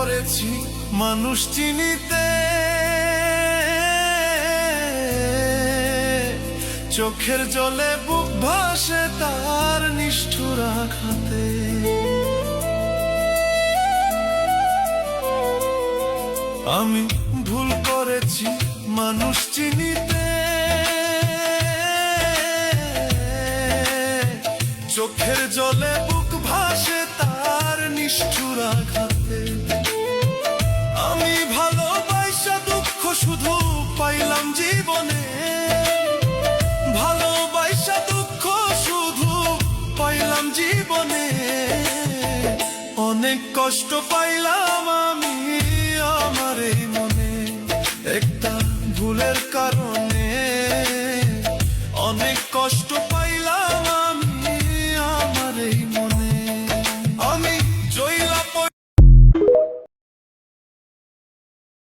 করেছি মানুষ চিনিতে, চোখের জলে বুক ভাসে তার নিষ্ঠুর আঘাতে। আমি ভুল করেছি মানুষ চিনিতে, চোখের জলে বুক ভাসে তার নিষ্ঠুর আঘাতে। আমি ভালোবাসা দুঃখ শুধু পাইলাম জীবনে, ভালোবাসা দুঃখ শুধু পাইলাম জীবনে। অনেক কষ্ট পাইলাম আমি আমার এই মনে, একটা ভুলের কারণে অনেক কষ্ট